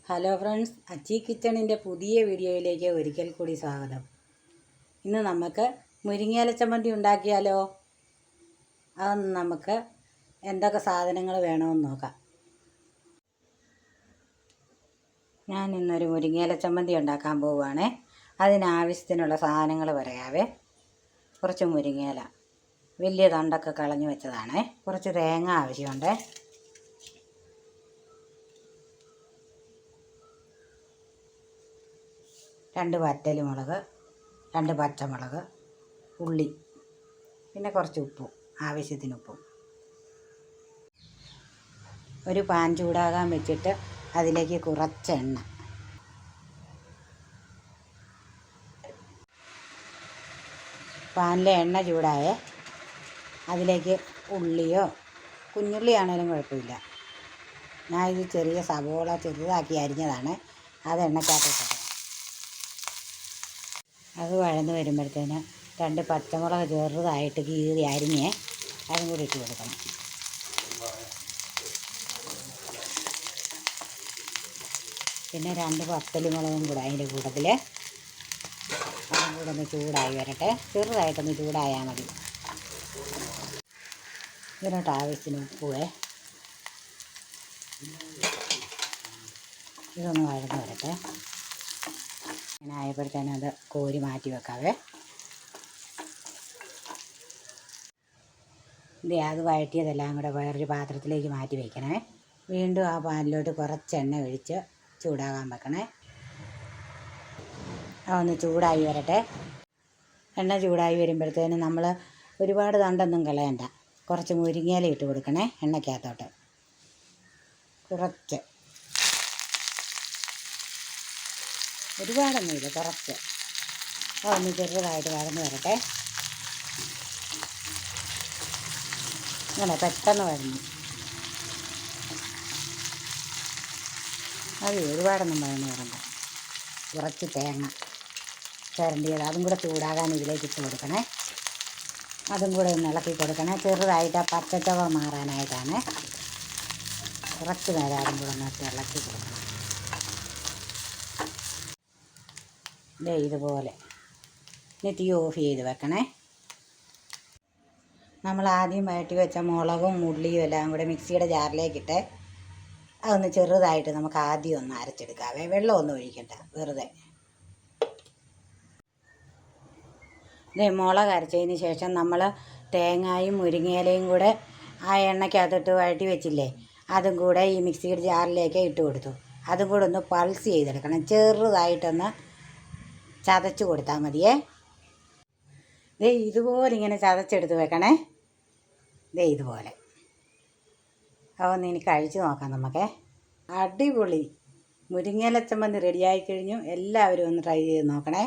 Hello friends, അച്ചി കിച്ചണിൻ്റെ പുതിയ വീഡിയോയിലേക്ക് ഒരിക്കൽ കൂടി സ്വാഗതം. ഇന്ന് നമുക്ക് മുരിങ്ങയില ചമ്മന്തി ഉണ്ടാക്കിയാലോ? അതൊന്ന് നമുക്ക് എന്തൊക്കെ സാധനങ്ങൾ വേണമെന്ന് നോക്കാം. ഞാൻ ഇന്നൊരു മുരിങ്ങയില ചമ്മന്തി ഉണ്ടാക്കാൻ പോവുകയാണേ. അതിനാവശ്യത്തിനുള്ള സാധനങ്ങൾ പറയാവേ. കുറച്ച് മുരിങ്ങയില, വലിയ തണ്ടൊക്കെ കളഞ്ഞു വെച്ചതാണേ. കുറച്ച് തേങ്ങ ആവശ്യമുണ്ട്. രണ്ട് വറ്റൽമുളക്, 2 പച്ചമുളക്, ഉള്ളി, പിന്നെ കുറച്ച് ഉപ്പും, ആവശ്യത്തിന് ഉപ്പും. ഒരു പാൻ ചൂടാകാൻ വെച്ചിട്ട് അതിലേക്ക് കുറച്ച് എണ്ണ. പാനിലെ എണ്ണ ചൂടായേ അതിലേക്ക് ഉള്ളിയോ കുഞ്ഞുള്ളിയാണേലും കുഴപ്പമില്ല. ഞാൻ ഇത് ചെറിയ സവോള ചെറുതാക്കി അരിഞ്ഞതാണ്. അത് എണ്ണയ്ക്കകത്തോട്ട് അത് വഴന്ന് വരുമ്പോഴത്തേന് 2 പച്ചമുളക് ചെറുതായിട്ട് കീറി അരിഞ്ഞ് അതും കൂടി ഇട്ട് കൊടുക്കണം. പിന്നെ 2 വറ്റൽമുളകും കൂടെ അതിൻ്റെ കൂട്ടത്തിൽ. അതും കൂടെ ഒന്ന് ചൂടായി വരട്ടെ. ചെറുതായിട്ടൊന്ന് ചൂടായാൽ മതി. ഇതിനോട്ട് ആവശ്യത്തിന് ഉപ്പുവേ. ഇതൊന്ന് വഴന്ന് വരട്ടെ. അങ്ങനെ ആയപ്പോഴത്തേനും അത് കോരി മാറ്റി വെക്കാവേ. അത് വഴറ്റിയതെല്ലാം കൂടെ വേറൊരു പാത്രത്തിലേക്ക് മാറ്റി വയ്ക്കണേ. വീണ്ടും ആ പാനിലോട്ട് കുറച്ച് എണ്ണ ഒഴിച്ച് ചൂടാകാൻ വെക്കണേ. അതൊന്ന് ചൂടായി വരട്ടെ. എണ്ണ ചൂടായി വരുമ്പോഴത്തേനും നമ്മൾ ഒരുപാട് തണ്ടൊന്നും കളയണ്ട. കുറച്ച് മുരിങ്ങയില ഇട്ട് കൊടുക്കണേ എണ്ണയ്ക്കകത്തോട്ട്. കുറച്ച്, ഒരുപാടൊന്നുമില്ല, കുറച്ച്. അതൊന്ന് ചെറുതായിട്ട് വഴന്ന് വരട്ടെ. ഇങ്ങനെ പെട്ടെന്ന് വഴന്നു അത് ഒരുപാടൊന്നും വഴന്ന് വരണ്ട. കുറച്ച് തേങ്ങ ചിരണ്ടിയത് അതും കൂടെ ചൂടാകാൻ ഇതിലേക്ക് ഇട്ട് കൊടുക്കണേ. അതും കൂടെ ഒന്ന് ഇളക്കി കൊടുക്കണേ. ചെറുതായിട്ട് ആ പച്ചച്ചവ മാറാനായിട്ടാണ്. കുറച്ച് നേരം അതും കൂടെ ഒന്ന് ഇളക്കി കൊടുക്കണം. ഇതുപോലെ. ഇനി തീ ഓഫ് ചെയ്ത് വെക്കണേ. നമ്മൾ ആദ്യം വഴറ്റി വെച്ച മുളകും ഉള്ളിയും എല്ലാം കൂടെ മിക്സിയുടെ ജാറിലേക്കിട്ട് അതൊന്ന് ചെറുതായിട്ട് നമുക്ക് ആദ്യം ഒന്ന് അരച്ചെടുക്കാവേ. വെള്ളമൊന്നും ഒഴിക്കണ്ട, വെറുതെ. മുളക് അരച്ചതിന് ശേഷം നമ്മൾ തേങ്ങയും മുരിങ്ങയിലയും കൂടെ ആ എണ്ണയ്ക്കകത്തിട്ട് വഴറ്റി വെച്ചില്ലേ, അതും കൂടെ ഈ മിക്സിയുടെ ജാറിലേക്ക് ഇട്ട് കൊടുത്തു. അതും കൂടെ ഒന്ന് പൾസ് ചെയ്തെടുക്കണം. ചെറുതായിട്ടൊന്ന് ചതച്ച് കൊടുത്താൽ മതിയേ. ഇതുപോലെ ഇങ്ങനെ ചതച്ചെടുത്ത് വെക്കണേ. ഇതുപോലെ. അതൊന്ന് ഇനി കഴിച്ച് നോക്കാം നമുക്കേ. അടിപൊളി മുരിങ്ങയില ചമ്മന്തി റെഡിയായി കഴിഞ്ഞു. എല്ലാവരും ഒന്ന് ട്രൈ ചെയ്ത് നോക്കണേ.